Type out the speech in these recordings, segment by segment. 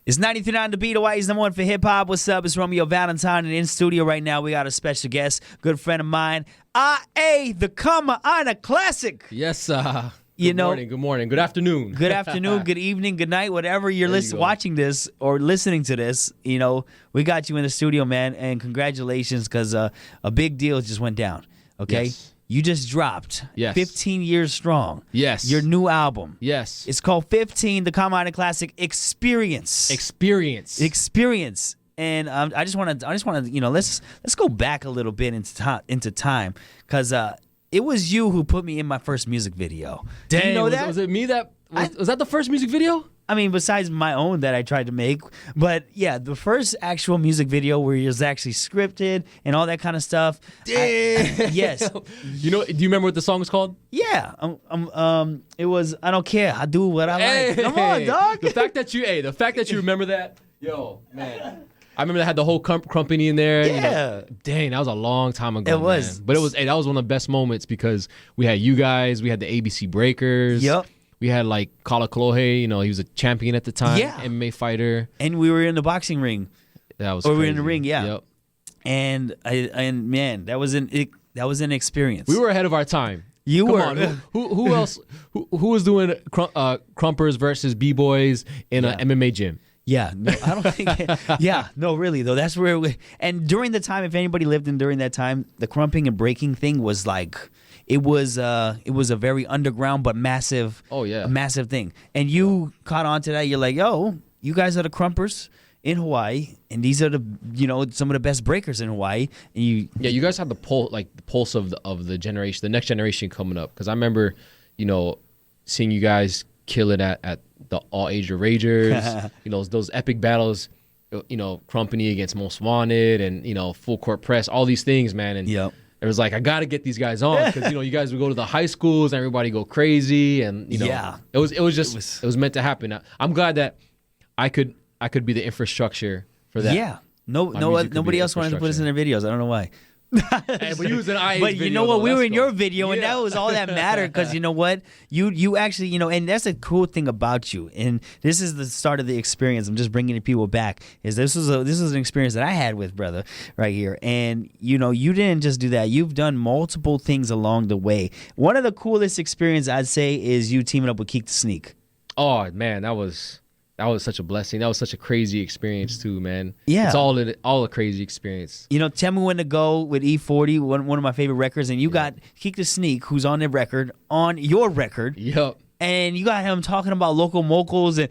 It's 93.9 The Beat, Hawaii's number one for hip-hop. What's up? It's Romeo Valentine, and in studio right now we got a special guest, good friend of mine, I.A. the Kama Aina Classic. Yes, Good morning, good afternoon. Good afternoon, good evening, good night, whatever you're watching this or listening to this, we got you in the studio, man, and congratulations because a big deal just went down, okay? Yes. You just dropped 15 Years Strong. Yes. Your new album. Yes. It's called 15, the Kama Aina Classic Experience. And I just want to, let's go back a little bit into time because it was you who put me in my first music video. Dang, do you know that? Was it me that was that the first music video? I mean, besides my own that I tried to make, but yeah, the first actual music video where it was actually scripted and all that kind of stuff. Yes. Do you remember what the song was called? Yeah. It was I Don't Care. I Do What I Like. Come on, dog. The fact that you remember that, yo, man. I remember they had the whole company in there. Yeah. Dang, that was a long time ago. It was. Man. But that was one of the best moments because we had you guys, we had the ABC Breakers. Yep. We had like Kala Kalohe, he was a champion at the time, MMA fighter. And we were in the boxing ring. That was crazy. We were in the ring, yeah. Yep. And man, that was an experience. We were ahead of our time. You Come were. On. Who else? Who was doing crumpers versus b-boys in an MMA gym? Yeah, no, I don't think. Yeah, no, really though. That's where. And during the time, if anybody lived in during that time, the crumping and breaking thing was like, it was a very underground but massive. Oh yeah, massive thing. And you caught on to that. You're like, yo, you guys are the crumpers in Hawaii, and these are the some of the best breakers in Hawaii. And you guys have the pulse of the generation, the next generation coming up. Because I remember, seeing you guys kill it at the All Asia Ragers, those epic battles, Crumpany against Most Wanted and, Full Court Press, all these things, man. And it was like, I got to get these guys on because, you guys would go to the high schools and everybody go crazy. And, it was meant to happen. I'm glad that I could be the infrastructure for that. Yeah. Nobody else wanted to put us in their videos. I don't know why. Hey, but you was in IA's but video, you know what? though. We Let's were in go. your video, and that was all that mattered. Because you know what? You actually, and that's a cool thing about you. And this is the start of the experience. I'm just bringing the people back. This was an experience that I had with brother right here. And you didn't just do that. You've done multiple things along the way. One of the coolest experiences I'd say is you teaming up with Keek the Sneak. Oh man, that was such a blessing. That was such a crazy experience too, man. Yeah. It's all a crazy experience. Tell Me When to Go with E40, one of my favorite records, and you got Keek the Sneak, who's on your record. Yep. And you got him talking about local mochos and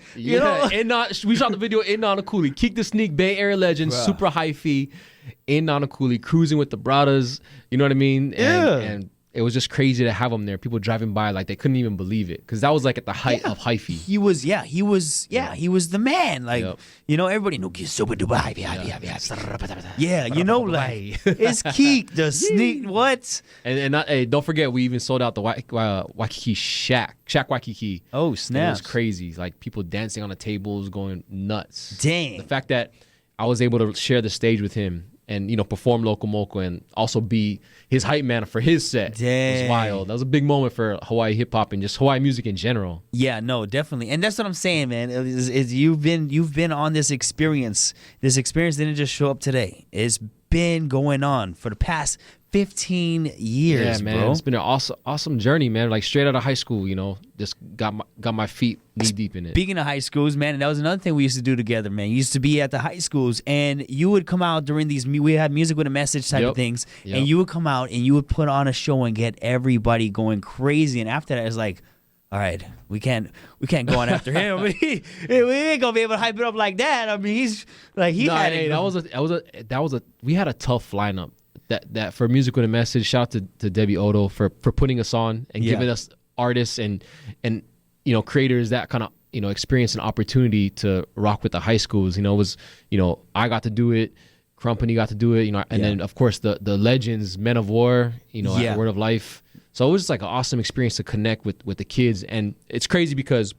we shot the video in Nanakuli. Keek the Sneak, Bay Area legend, super high fee in Nanakuli, cruising with the bradas. You know what I mean? And it was just crazy to have him there. People driving by like they couldn't even believe it because that was like at the height of hyphy. He was the man. Like everybody know super Dubai. Like it's Keek the Sneak. What? And don't forget we even sold out the Waikiki Shack Waikiki. Oh snap! It was crazy. Like people dancing on the tables, going nuts. Dang. The fact that I was able to share the stage with him and perform Local Moco and also be his hype man for his set. Dang. Was wild. That was a big moment for Hawaii hip hop and just Hawaii music in general. Yeah, no, definitely, and that's what I'm saying, man. Is you've been on this experience. This experience didn't just show up today. It's been going on for the past 15 years, yeah, man. Bro. It's been an awesome journey, man. Like straight out of high school, just got my feet knee deep in it. Speaking of high schools, man, and that was another thing we used to do together, man. You used to be at the high schools, and you would come out during these. We had music with a message type of things, and you would come out and you would put on a show and get everybody going crazy. And after that, it's like, all right, we can't go on after him. we ain't gonna be able to hype it up like that. I mean, we had a tough lineup. That for Music with a Message, shout out to Debbie Odo for putting us on and giving us artists and creators that kind of experience and opportunity to rock with the high schools. It was I got to do it, Crumpany got to do it, and then of course the legends, Men of War, at Word of Life. So it was just like an awesome experience to connect with the kids, and it's crazy because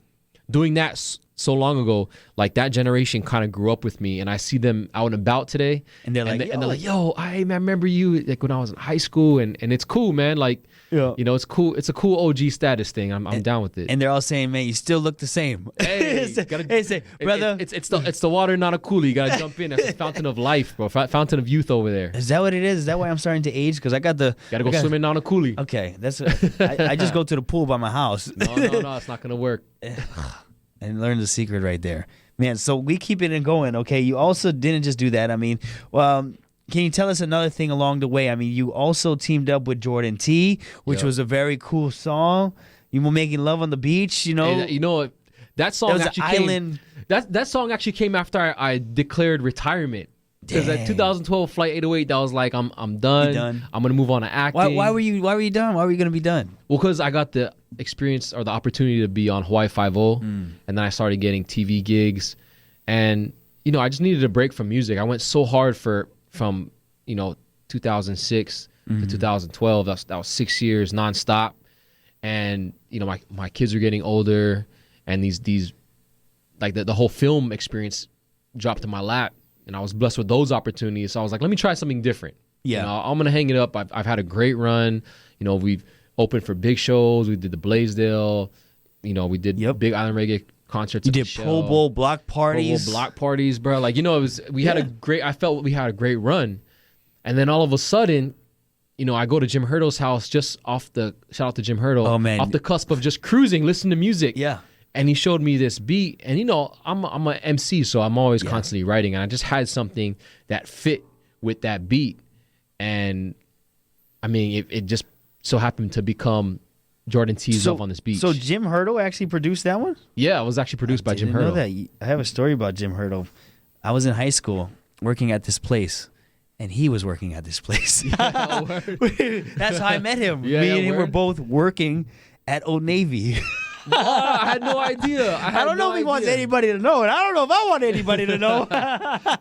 doing that so long ago, like that generation kind of grew up with me, and I see them out and about today, And they're like, and they're like, yo, I remember you like when I was in high school, and it's cool, man. Like, Yeah. you know, it's cool. It's a cool OG status thing. I'm down with it. And they're all saying, man, you still look the same. Hey, say, brother. It's the water, not a coolie. You gotta jump in. That's the fountain of life, bro. Fountain of youth over there. Is that what it is? Is that why I'm starting to age? Because I got the... Gotta go swim in on a coolie. Okay, that's... I just go to the pool by my house. No, it's not gonna work. And learn the secret right there. Man, so we keep it going, okay? You also didn't just do that. I mean, can you tell us another thing along the way? I mean, you also teamed up with Jordan T, which was a very cool song. You were making love on the beach, you know? Hey, you know, that song actually came... island. That song actually came after I declared retirement. Because that 2012 Flight 808, that was like, I'm done. I'm gonna move on to acting. Why were you done? Why were you gonna be done? Well, because I got the experience or the opportunity to be on Hawaii Five-0, and then I started getting TV gigs, and you know, I just needed a break from music. I went so hard from 2006 to 2012. That was 6 years nonstop, and you know, my kids are getting older, and these like the whole film experience dropped in my lap. And I was blessed with those opportunities. So I was like, let me try something different. Yeah. You know, I'm going to hang it up. I've had a great run. You know, we've opened for big shows. We did the Blaisdell. You know, we did big Island Reggae concerts. You did Pro Bowl block parties. Pro Bowl block parties, bro. Like, you know, I felt we had a great run. And then all of a sudden, you know, I go to Jim Hurdle's house shout out to Jim Hurdle. Oh, man. Off the cusp of just cruising, listening to music. Yeah. And he showed me this beat, and you know, I'm an MC, so I'm always constantly writing, and I just had something that fit with that beat, and I mean, it just so happened to become Jordan T's Love on This Beach. So Jim Hurdle actually produced that one? Yeah, it was actually produced by Jim Hurdle. Know that. I have a story about Jim Hurdle. I was in high school working at this place, and he was working at this place. That's how I met him. Me and him were both working at Old Navy. I had no idea. I don't know if he wants anybody to know, and I don't know if I want anybody to know.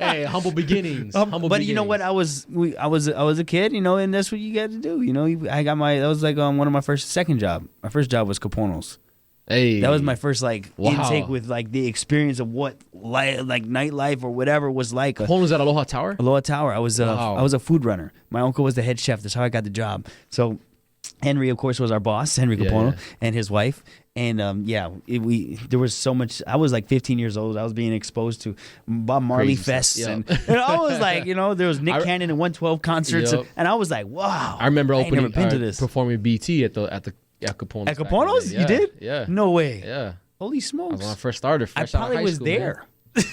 Hey, humble beginnings. But you know what? I was a kid, you know, and that's what you got to do. You know, that was like one of my second job. My first job was Capone's. Hey, that was my first intake with like the experience of what like nightlife or whatever was like. Capone's was at Aloha Tower. Aloha Tower. I was a food runner. My uncle was the head chef. That's how I got the job. So Henry, of course, was our boss, Henry Capono, and his wife. And there was so much. I was like 15 years old. I was being exposed to Bob Marley fests, and I was like, you know, there was Nick Cannon and 112 concerts, and I was like, wow. I remember performing BT at Capone's. At Capone's, you did? Yeah. No way. Yeah. Holy smokes! I was when I first started. I probably was there.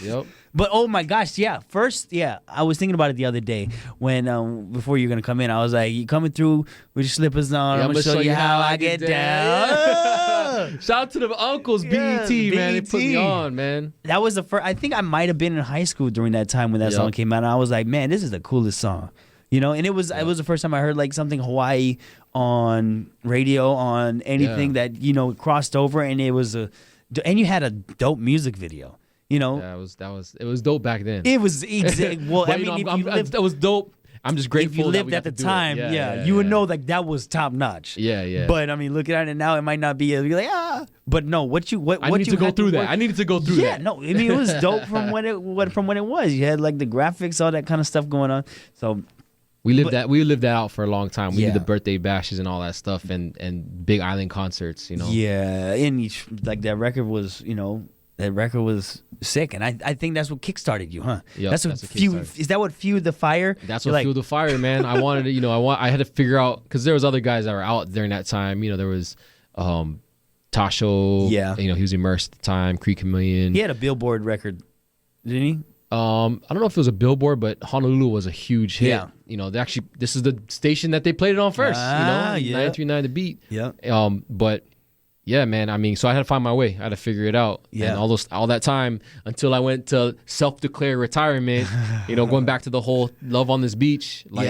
Yep. But oh my gosh, yeah. First, I was thinking about it the other day when before you were gonna come in. I was like, "You coming through with your slippers on? I'm gonna show you how I get down." Shout out to the uncles, BET, man. They put me on, man. That was the first. I think I might have been in high school during that time when that song came out. And I was like, "Man, this is the coolest song." You know, and it was the first time I heard like something Hawaii on radio, on anything that, you know, crossed over, and it was and you had a dope music video. You know, it was dope back then. It was well. I mean, that was dope. I'm just grateful. If you lived at the time, you would know like that was top notch. Yeah. But I mean, looking at it now, it might not be. You're like, But no, I needed to go through that. I needed to go through that. Yeah, no, I mean, it was dope from when it was. You had like the graphics, all that kind of stuff going on. So. We lived that out for a long time. We did the birthday bashes and all that stuff, and big island concerts. You know. Yeah, and like that record was, you know. That record was sick, and I think that's what kickstarted you, huh? Yeah, that's what is that what fueled the fire? That's what fueled the fire, man. I wanted to, you know, I had to figure out, because there was other guys that were out during that time. You know, there was Tasho. Yeah, you know, he was immersed at the time. Creek Chameleon. He had a Billboard record, didn't he? I don't know if it was a Billboard, but Honolulu was a huge hit. Yeah. You know, this is the station that they played it on first. 93.9 The Beat. Yeah. But. Yeah, man. I mean, so I had to find my way. I had to figure it out. Yeah. And all that time until I went to self-declared retirement, you know, going back to the whole Love on This Beach. Like,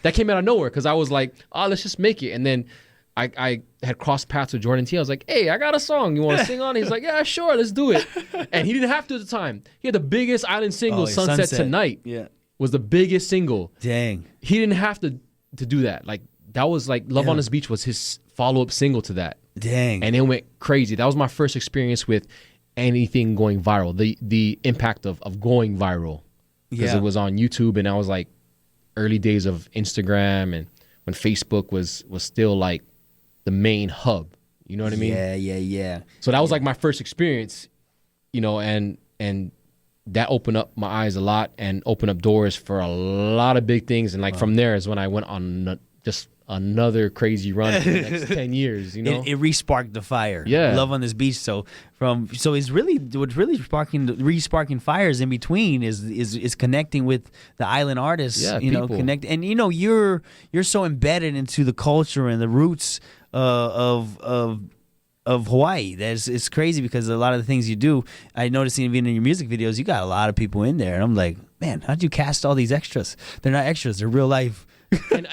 that came out of nowhere because I was like, let's just make it. And then I had crossed paths with Jordan T. I was like, hey, I got a song. You want to sing on it? He's like, yeah, sure, let's do it. And he didn't have to at the time. He had the biggest island single, Sunset Tonight. Yeah. Was the biggest single. Dang. He didn't have to do that. Like, that was like Love on This Beach was his follow-up single to that. Dang. And it went crazy. That was my first experience with anything going viral, the impact of going viral, because it was on YouTube, and I was like early days of Instagram, and when Facebook was still like the main hub. You know what I mean? Yeah. So that was like my first experience, you know, and that opened up my eyes a lot and opened up doors for a lot of big things. And like from there is when I went on just another crazy run for the next 10 years, you know? It re-sparked the fire. Yeah. Love on this beach. So it's really, what's really re-sparking fires in between is connecting with the island artists. Yeah, you know, connect. And you know, you're so embedded into the culture and the roots of Hawaii. It's crazy because a lot of the things you do, I noticed even in your music videos, you got a lot of people in there, and I'm like, man, how'd you cast all these extras? They're not extras; they're real life. And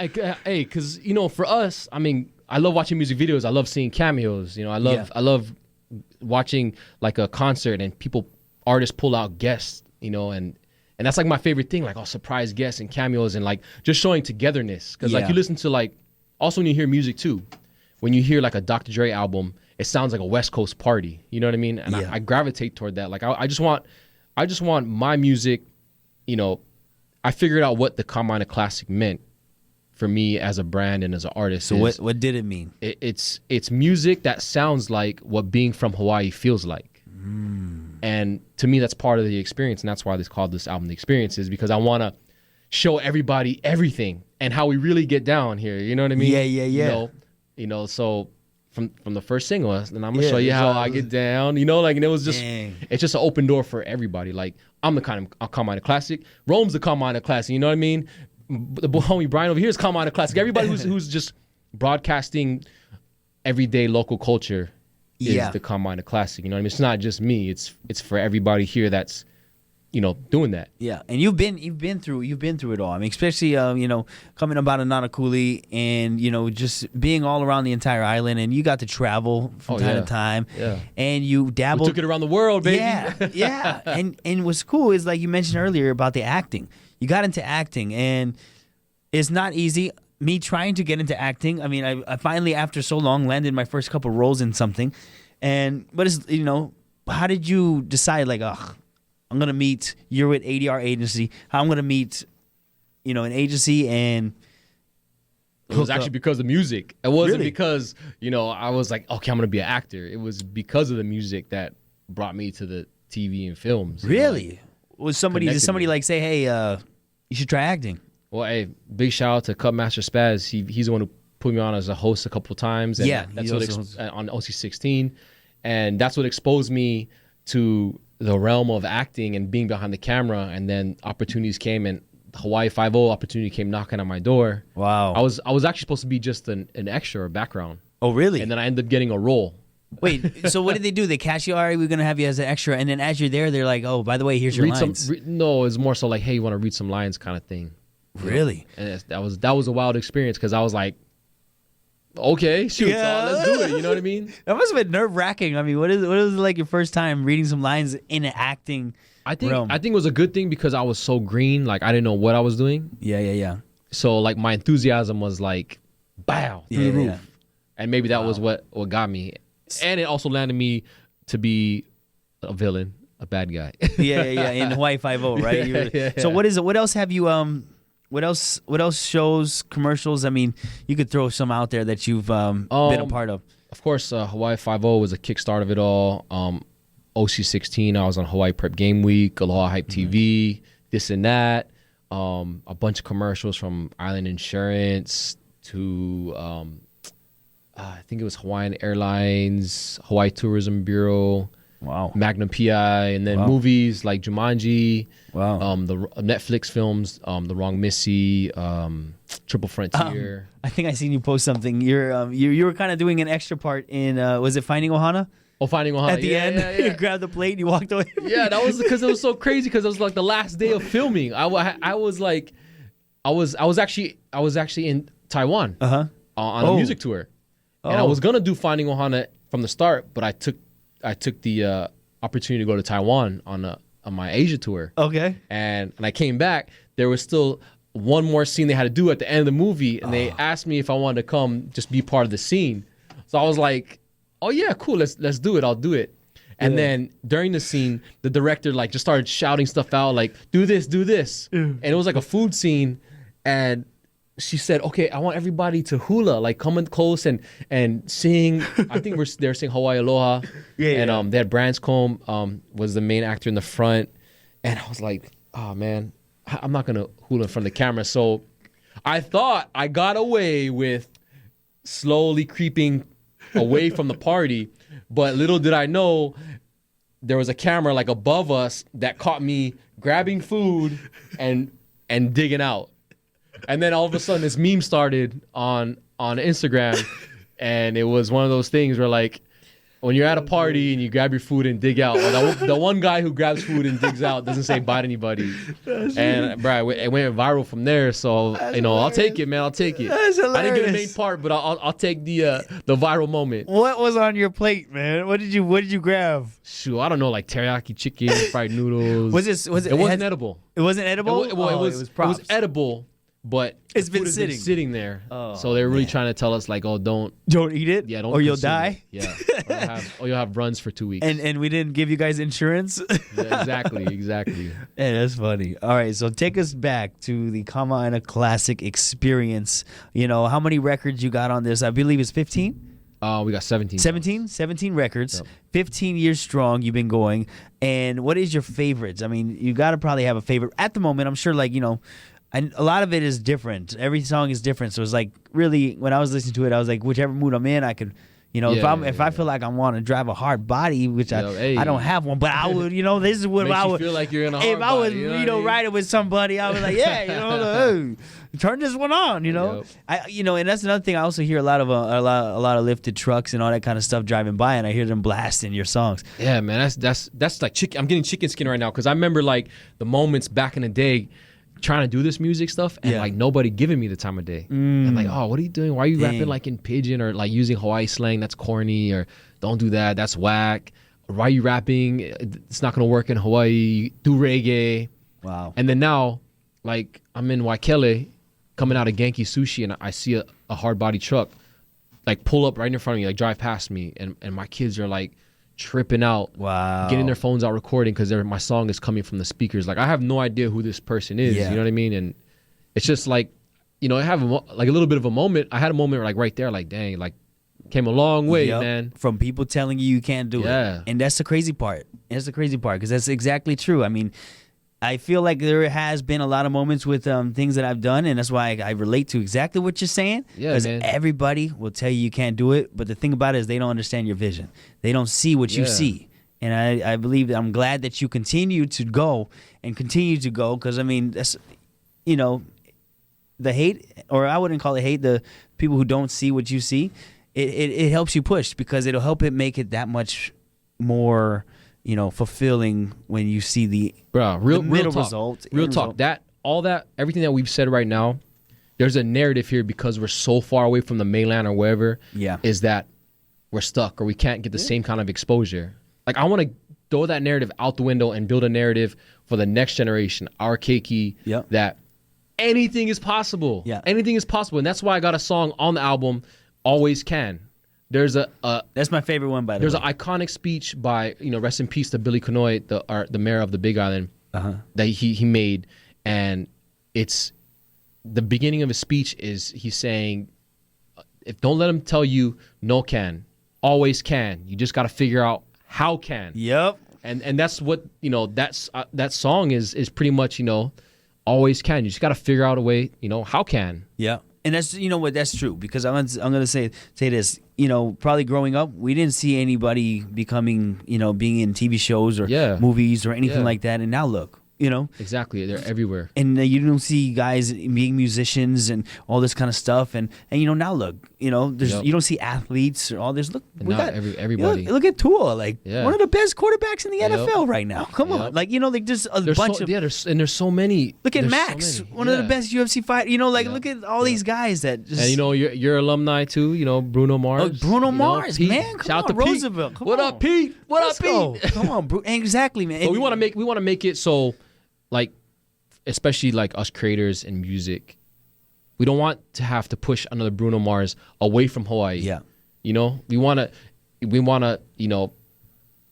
because you know, for us, I mean, I love watching music videos. I love seeing cameos. You know, I love watching like a concert and artists pull out guests. You know, and that's like my favorite thing, like surprise guests and cameos and like just showing togetherness. Because like you listen to like also when you hear music too, when you hear like a Dr. Dre album, it sounds like a West Coast party. You know what I mean? And I gravitate toward that. Like I just want my music. You know, I figured out what the Carmina Classic meant for me as a brand and as an artist. So what did it mean? It's music that sounds like what being from Hawaii feels like. And to me, that's part of the experience, and that's why they called this album The Experiences, because I want to show everybody everything and how we really get down here. You know what I mean? Yeah. You know, so from the first single, and I'm gonna show you how I get down. You know, like, and it was just, it's just an open door for everybody. Like, I'm the kind of Carmina Classic. Rome's the Carmina Classic. You know what I mean? The homie Brian over here is Carmina Classic. Everybody who's just broadcasting everyday local culture is the Carmina Classic. You know what I mean? It's not just me. It's for everybody here that's, you know, doing that. Yeah, and you've been through it all. I mean, especially you know, coming about Nanakuli and you know, just being all around the entire island, and you got to travel from time to time. Yeah, and you dabbled. We took it around the world, baby. Yeah. And what's cool is, like you mentioned earlier about the acting. You got into acting, and it's not easy. Me trying to get into acting. I mean, I finally, after so long, landed my first couple roles in something. But it's, you know, how did you decide, like, I'm going to meet, you're with ADR agency, how I'm going to meet, you know, an agency and it was actually because of music. It wasn't because, you know, I was like, okay, I'm going to be an actor. It was because of the music that brought me to the TV and films. Really? Like, did somebody like say, hey, you should try acting? Well, hey, big shout out to Cupmaster Spaz. He's the one who put me on as a host a couple of times. And that's what on OC16. And that's what exposed me to the realm of acting and being behind the camera. And then opportunities came, and the Hawaii Five-0 opportunity came knocking on my door. Wow. I was actually supposed to be just an extra or background. Oh, really? And then I ended up getting a role. Wait, so what did they do? They cast you, all right, we're going to have you as an extra. And then as you're there, they're like, oh, by the way, here's your lines. No, it's more so like, hey, you want to read some lines kind of thing. Really? And that was a wild experience, because I was like, okay, shoot, so let's do it. You know what I mean? That must have been nerve-wracking. I mean, what is it like your first time reading some lines in an acting realm? I think it was a good thing, because I was so green. Like, I didn't know what I was doing. Yeah. So, like, my enthusiasm was like, bow, through the roof. Yeah. And maybe that was what got me. And it also landed me to be a villain, a bad guy. Yeah. In Hawaii Five-0, right? Yeah. So what is it? What else have you What else shows, commercials? I mean, you could throw some out there that you've been a part of. Of course, Hawaii Five-0 was a kickstart of it all. OC16, I was on Hawaii Prep Game Week, Aloha Hype TV, this and that. A bunch of commercials from Island Insurance to I think it was Hawaiian Airlines, Hawaii Tourism Bureau. Wow. Magnum PI, and then movies like Jumanji. Wow. The Netflix films, The Wrong Missy, Triple Frontier. I think I seen you post something. You were kind of doing an extra part in was it Finding Ohana? Oh, Finding Ohana. At the end, you grabbed the plate and you walked away. Yeah, that was because it was so crazy, because it was like the last day of filming. I was actually in Taiwan on a music tour, and I was gonna do Finding Ohana from the start, but I took the opportunity to go to Taiwan on my Asia tour. Okay. And I came back. There was still one more scene they had to do at the end of the movie, and they asked me if I wanted to come just be part of the scene. So I was like, "Oh yeah, cool. Let's do it. I'll do it." And then during the scene, the director like just started shouting stuff out like, do this. And it was like a food scene. And she said, okay, I want everybody to hula, like come in close and sing. I think they're singing Hawaii Aloha. And they had Branscombe was the main actor in the front. And I was like, oh man, I'm not going to hula in front of the camera. So I thought I got away with slowly creeping away from the party. But little did I know, there was a camera like above us that caught me grabbing food and digging out. And then all of a sudden this meme started on Instagram, and it was one of those things where like when you're at a party and you grab your food and dig out, the one guy who grabs food and digs out doesn't say bye to anybody. And bro, it went viral from there. So I'll take it, man. I'll take it. That's hilarious. I didn't get a main part, but I'll take the viral moment. What was on your plate, man? What did you grab? Shoot, I don't know, like teriyaki chicken, fried noodles. It wasn't edible. It wasn't edible. It was edible. But it's been sitting there. So they're really trying to tell us like, oh, don't eat it. Yeah, don't. Or you'll die. It. Yeah. Or you'll have runs for 2 weeks. And we didn't give you guys insurance. Yeah, exactly. Hey, that's funny. All right, so take us back to the Kama'aina Classic experience. How many records you got on this? I believe it's 15. We got 17. 17 records. Yep. 15 years strong. You've been going. And what is your favorites? I mean, you got to probably have a favorite at the moment. I'm sure, and a lot of it is different. Every song is different. So it's like really, when I was listening to it, I was like, whichever mood I'm in, I could, if I feel like I want to drive a hard body, which I don't have one, but I would, this is what Makes I would feel like you're in a hard if I was, body, riding with somebody, I was like, hey, turn this one on, Yep. And that's another thing. I also hear a lot of lifted trucks and all that kind of stuff driving by, and I hear them blasting your songs. Yeah, man, that's like chicken. I'm getting chicken skin right now because I remember like the moments back in the day, trying to do this music stuff and like nobody giving me the time of day. And like, oh, what are you doing? Why are you rapping like in pidgin or like using Hawaii slang? That's corny, or don't do that. That's whack. Why are you rapping? It's not gonna work in Hawaii. Do reggae. Wow. And then now, like I'm in Waikele, coming out of Genki Sushi, and I see a hard body truck like pull up right in front of me, like drive past me, and my kids are like tripping out, getting their phones out recording because my song is coming from the speakers. Like I have no idea who this person is. You know what I mean? And it's just like, I have like a little bit of a moment. I had a moment like right there, like dang, like came a long way, man. From people telling you can't do it. And that's the crazy part. Because that's exactly true. I mean, I feel like there has been a lot of moments with things that I've done, and that's why I relate to exactly what you're saying. Yeah, because man. Everybody will tell you can't do it, but the thing about it is they don't understand your vision. They don't see what you see. And I believe that I'm glad that you continue to go, because I mean, that's, the hate, or I wouldn't call it hate, the people who don't see what you see, it helps you push, because it'll help it make it that much more fulfilling when you see the real result. Real talk. Everything that we've said right now, there's a narrative here because we're so far away from the mainland or wherever. Yeah. Is that we're stuck or we can't get the same kind of exposure. Like I want to throw that narrative out the window and build a narrative for the next generation, our keiki, that anything is possible. Yeah. Anything is possible, and that's why I got a song on the album, Always Can. There's that's my favorite one, by the way. There's an iconic speech by, rest in peace to Billy Kanoy, the mayor of the Big Island, that he made, and it's the beginning of his speech is he's saying, if don't let him tell you no can, always can. You just got to figure out how can. Yep. And that's what that song is pretty much always can. You just got to figure out a way how can. Yeah. And that's that's true, because I'm gonna say this. Probably growing up, we didn't see anybody becoming being in TV shows or movies or anything like that. And now look, exactly, they're everywhere. And you don't see guys being musicians and all this kind of stuff. And now look, there's you don't see athletes or all this. Look, we got everybody. Look at Tua, like one of the best quarterbacks in the NFL right now. Come on, like like just a bunch of there's so many. Look at Max, one of the best UFC fighters. Look at all these guys that just. And you're alumni too. Bruno Mars. Oh, Bruno Mars, Pete. man. Come Shout on, to Pete. Roosevelt. What up, Pete? Let's go. Come on, exactly, man. But we want to make it so, like, especially like us creators in music, we don't want to have to push another Bruno Mars away from Hawaii. Yeah. We want to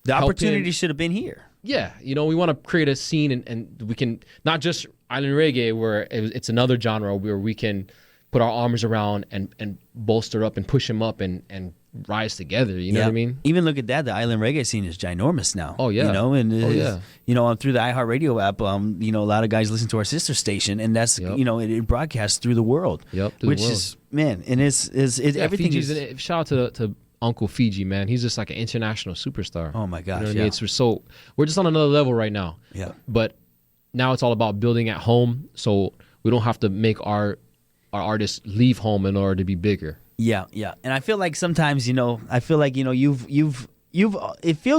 The opportunity should have been here. Yeah, we want to create a scene, and we can not just island reggae, where it's another genre where we can put our arms around and bolster up and push them up and rise together. You know what I mean? Even look at that. The island reggae scene is ginormous now. Oh yeah. And through the iHeartRadio app, a lot of guys listen to our sister station, and that's it broadcasts through the world. Yep. Which is, man, and it's everything. Fiji's shout out to Uncle Fiji, man. He's just like an international superstar. Oh my gosh. I mean? We're just on another level right now. Yeah. But now it's all about building at home, so we don't have to make our artists leave home in order to be bigger. Yeah, yeah. And I feel like sometimes, it feels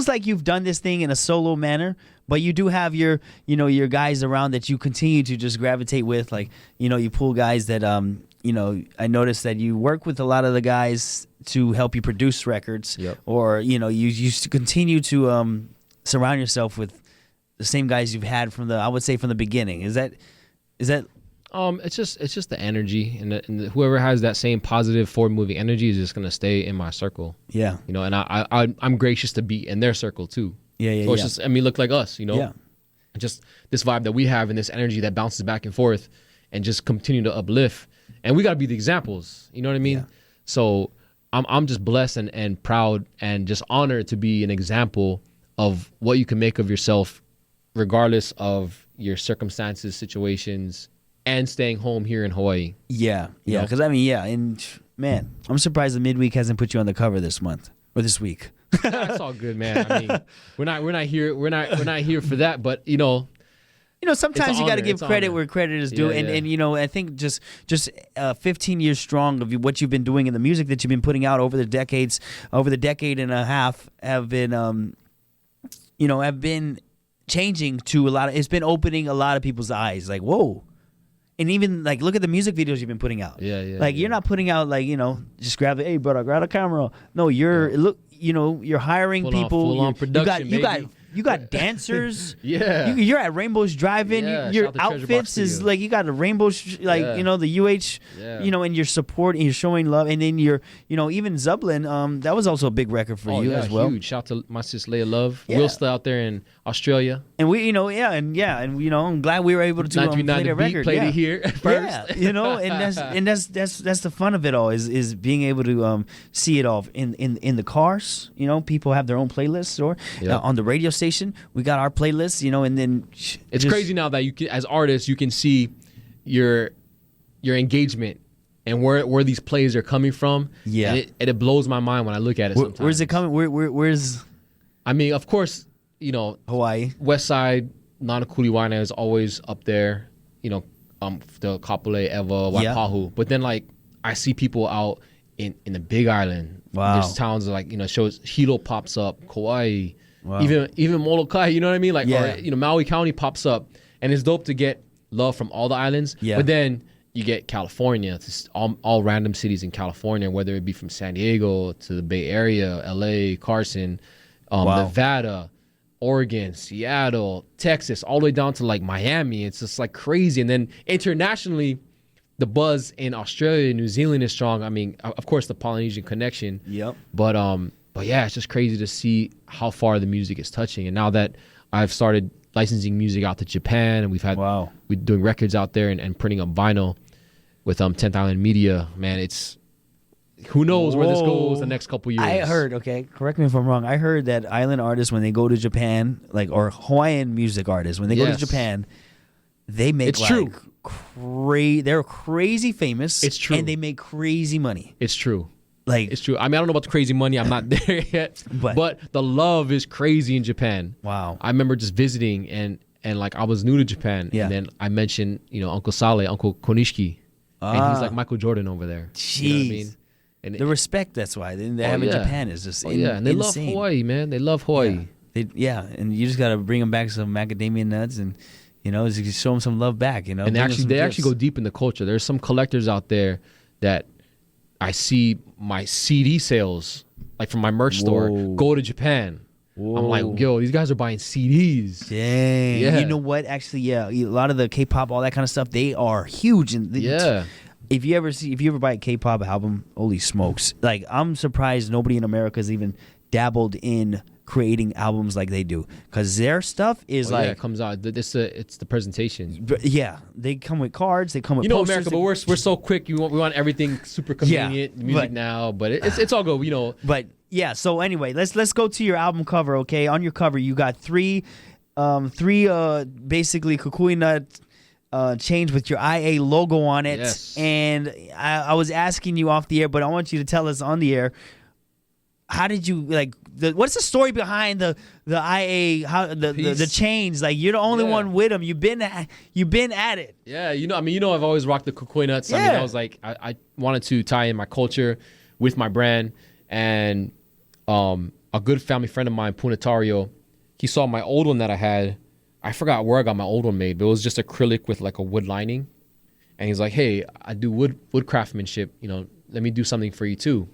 like you've done this thing in a solo manner, but you do have your guys around that you continue to just gravitate with. Like, you pull guys that, I noticed that you work with a lot of the guys to help you produce records. Yep. Or, you continue to surround yourself with the same guys you've had from the beginning. Is that it's just the energy, and whoever has that same positive forward moving energy is just gonna stay in my circle. Yeah. And I'm gracious to be in their circle too. Yeah. So it's just, look like us, Yeah. Just this vibe that we have and this energy that bounces back and forth, and just continue to uplift. And we gotta be the examples. You know what I mean? Yeah. So I'm just blessed and proud and just honored to be an example of what you can make of yourself, regardless of your circumstances, situations, and staying home here in Hawaii. Yeah. Because and man, I'm surprised the midweek hasn't put you on the cover this month or this week. That's all good, man. I mean, we're not here for that, but sometimes you got to give credit where credit is due, and I think just 15 years strong of what you've been doing in the music that you've been putting out over the decade and a half have been changing to a lot of. It's been opening a lot of people's eyes. Like, whoa. And even like look at the music videos you've been putting out. You're not putting out just grab hey brother, grab a camera. No, you're hiring people. Full on production, you got dancers. Yeah. You're at Rainbow's Drive-In. Your outfits is like you got a rainbow the UH and your support and you're showing love, and then you're even Zublin, that was also a big record for you as well. Huge. Shout out to my sis Leia Love. We're still out there in Australia. And we I'm glad we were able to play the record. Played it here first. And that's the fun of it all is being able to see it all in the cars. People have their own playlists or on the radio station. We got our playlists, and then it's crazy now that you can, as artists, you can see your engagement and where these plays are coming from. Yeah, and it blows my mind when I look at it. Sometimes. Where's it coming? Where's? I mean, of course, Hawaii, West Side, Nanakuliwana is always up there. The Kapolei, Eva, Waipahu. But then I see people out in the Big Island. Wow, there's towns shows Hilo pops up, Kauai. Wow. Even Molokai, you know what I mean? Or Maui County pops up, and it's dope to get love from all the islands. Yeah. But then you get California, all random cities in California, whether it be from San Diego to the Bay Area, LA, Carson, Nevada, Oregon, Seattle, Texas, all the way down to Miami. It's just crazy. And then internationally, the buzz in Australia and New Zealand is strong. I mean, of course, the Polynesian connection. Yep. But yeah, it's just crazy to see how far the music is touching. And now that I've started licensing music out to Japan, and we're doing records out there and printing up vinyl with 10th Island Media, man, it's who knows where this goes the next couple years. I heard, correct me if I'm wrong, I heard that island artists when they go to Japan, or Hawaiian music artists when they go to Japan, they make true. They're crazy famous. It's true. And they make crazy money. It's true. It's true. I mean, I don't know about the crazy money. I'm not there yet. But the love is crazy in Japan. Wow. I remember just visiting and I was new to Japan. Yeah. And then I mentioned, Uncle Sale, Uncle Konishiki. And he's like Michael Jordan over there. Jeez. You know what I mean? And the respect that's why they have in Japan is just and they insane. love Hawaii, man. They love Hawaii. Yeah. And you just got to bring them back some macadamia nuts and, just show them some love back, And they actually go deep in the culture. There's some collectors out there that I see my CD sales, from my merch store, go to Japan. Whoa. I'm like, yo, these guys are buying CDs. Dang. Yeah. You know what? Actually, a lot of the K-pop, all that kind of stuff, they are huge. If you ever buy a K-pop album, holy smokes! I'm surprised nobody in America has even dabbled in creating albums like they do, because their stuff is like it comes out. It's the presentation. Yeah, they come with cards, they come with posters. America, but we're so quick. We want everything super convenient music now, but it's all good. But yeah, so anyway, let's go to your album cover. Okay, on your cover you got three basically kukui nut chains with your IA logo on it. Yes. And I was asking you off the air, but I want you to tell us on the air, how did you what's the story behind the IA, the chains? Like, you're the only one with them. You've been at it. Yeah, I've always rocked the kukui nuts. Yeah. I mean, I was like, I wanted to tie in my culture with my brand, and a good family friend of mine, Punatario, he saw my old one that I had. I forgot where I got my old one made, but it was just acrylic with like a wood lining. And he's like, hey, I do wood craftsmanship. Let me do something for you too.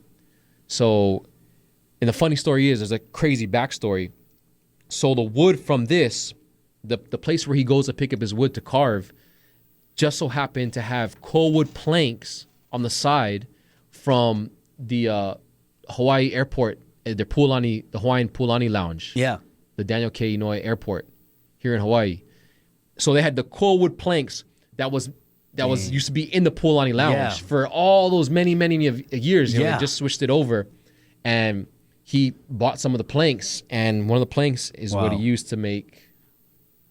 So, and the funny story is, there's a crazy backstory. So the wood from this, the place where he goes to pick up his wood to carve, just so happened to have coalwood planks on the side from the Hawaii airport, the Hawaiian Pualani Lounge. Yeah. The Daniel K. Inouye Airport here in Hawaii. So they had the coalwood planks that was used to be in the Pualani Lounge for all those many years. They just switched it over, and he bought some of the planks, and one of the planks is what he used to make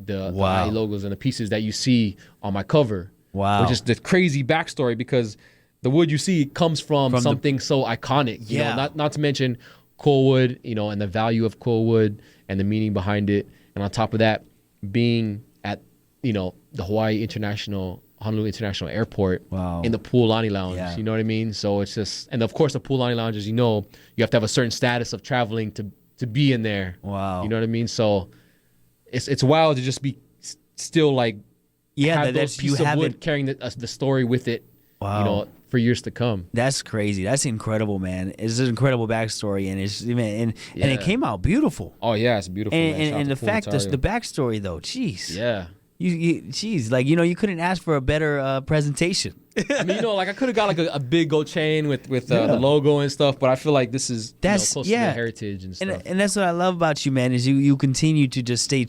the IA logos and the pieces that you see on my cover. Wow. Which is the crazy backstory, because the wood you see comes from something so iconic. You know, not to mention coalwood, and the value of coalwood and the meaning behind it. And on top of that, being at, the Honolulu International Airport in the Pualani Lounge. Yeah. You know what I mean? So it's just, and of course the Pualani Lounge, as you know, you have to have a certain status of traveling to be in there. Wow. You know what I mean? So it's wild to just be still like, have those pieces of wood carrying the story with it. Wow. For years to come. That's crazy. That's incredible, man. It's an incredible backstory, and and it came out beautiful. Oh yeah, it's beautiful. And the fact, the backstory though, jeez. Yeah. Jeez, you couldn't ask for a better presentation. I mean, I could have got like a big gold chain with the logo and stuff, but I feel like this is close to the heritage and stuff. And that's what I love about you, man, is you continue to just stay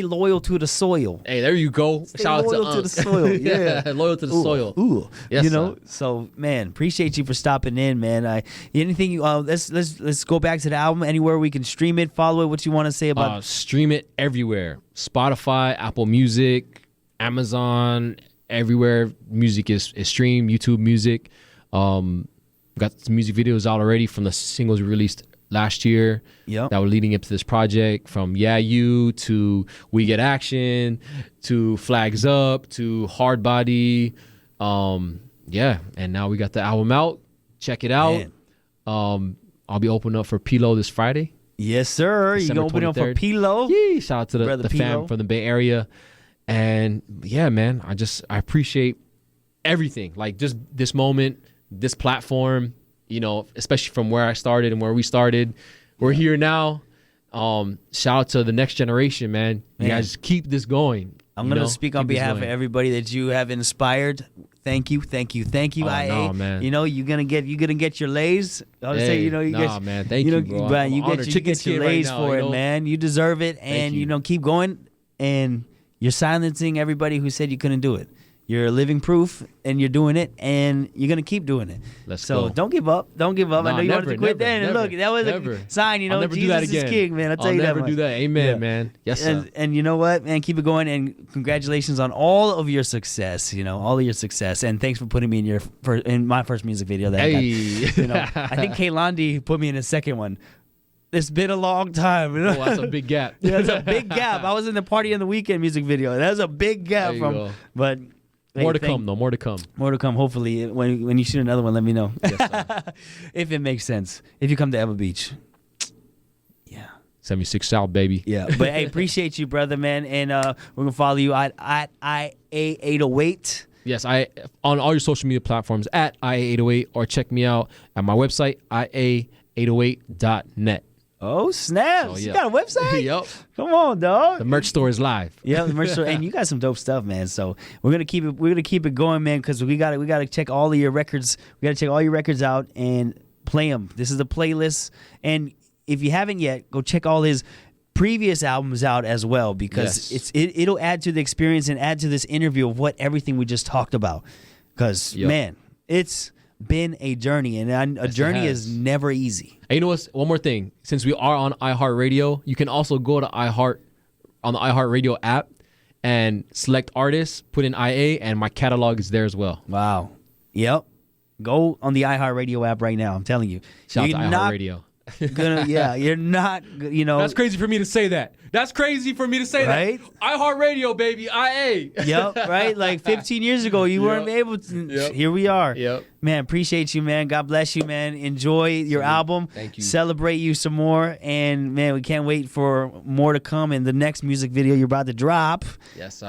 loyal to the soil. Hey, there you go. Shout out to the soil. Yeah, loyal to the soil. Ooh, yes, So man, appreciate you for stopping in, man. Anything you let's go back to the album. Anywhere we can stream it, follow it. What you want to say about stream it everywhere? Spotify, Apple Music, Amazon. Everywhere music is streamed, YouTube Music. Got some music videos out already from the singles we released last year that were leading up to this project, from Yeah You to We Get Action to Flags Up to Hard Body. And now we got the album out. Check it out. Man. I'll be opening up for Pilo this Friday. Yes, sir. You gonna open up for Pilo? Yeah, shout out to the fam from the Bay Area. And yeah, man, I appreciate everything. Like, just this moment, this platform, especially from where I started and where we started. We're here now. Shout out to the next generation, man. You guys keep this going. I'm going to speak on behalf of everybody that you have inspired. Thank you. IA. No, man. You're gonna get your lays. Man, thank you, bro. But you get your lays for it, man. You deserve it, and keep going. And you're silencing everybody who said you couldn't do it. You're living proof, and you're doing it, and you're going to keep doing it. Let's go. Don't give up. I know you wanted to quit then. And look, that was a sign, I'll never Jesus do that is again. king, man. I'll tell you that much. I'll never do that. Amen, man. Yes, sir. And you know what, man? Keep it going, and congratulations on all of your success, all of your success. And thanks for putting me in my first music video. I think Kaylandi put me in his second one. It's been a long time. Oh, that's a big gap. Yeah, that's a big gap. I was in the Party on the Weekend music video. That's a big gap but more to come, though. More to come. More to come. Hopefully, when you shoot another one, let me know. Yes, sir. If it makes sense. If you come to Eva Beach. Yeah. 76 South, baby. Yeah. But hey, appreciate you, brother, man. And we're gonna follow you at IA808. Yes, on all your social media platforms at IA808, or check me out at my website, ia808.net. Oh, snaps. You got a website? Yep. Come on, dog. The merch store is live. Yeah, the merch store. And you got some dope stuff, man. So we're gonna keep it going, man, because we gotta check all of your records. We gotta check all your records out and play them. This is the playlist. And if you haven't yet, go check all his previous albums out as well, because it'll add to the experience and add to this interview of what everything we just talked about. Because man, it's been a journey, and a journey is never easy. And you know what? One more thing, since we are on iHeartRadio, you can also go to on the iHeartRadio app and select artists, put in IA, and my catalog is there as well. Wow. Yep. Go on the iHeartRadio app right now. I'm telling you. Shout out to iHeartRadio. You're not, That's crazy for me to say that. That's crazy for me to say right? that. iHeartRadio, baby, IA. Yep, right? Like 15 years ago, you weren't able to. Yep. Here we are. Yep. Man, appreciate you, man. God bless you, man. Enjoy your album. Thank you. Celebrate you some more. And, man, we can't wait for more to come in the next music video you're about to drop. Yes,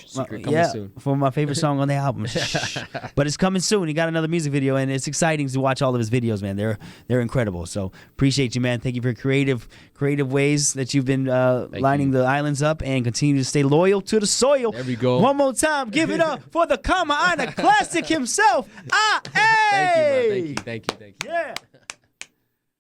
secret coming soon. For my favorite song on the album. But it's coming soon. He got another music video, and it's exciting to watch all of his videos, man. They're incredible. So appreciate you, man. Thank you for creative ways that you've been lining the islands up, and continue to stay loyal to the soil. There we go. One more time, give it up for the Kama Ana classic himself. Thank you, man. Thank you. Yeah.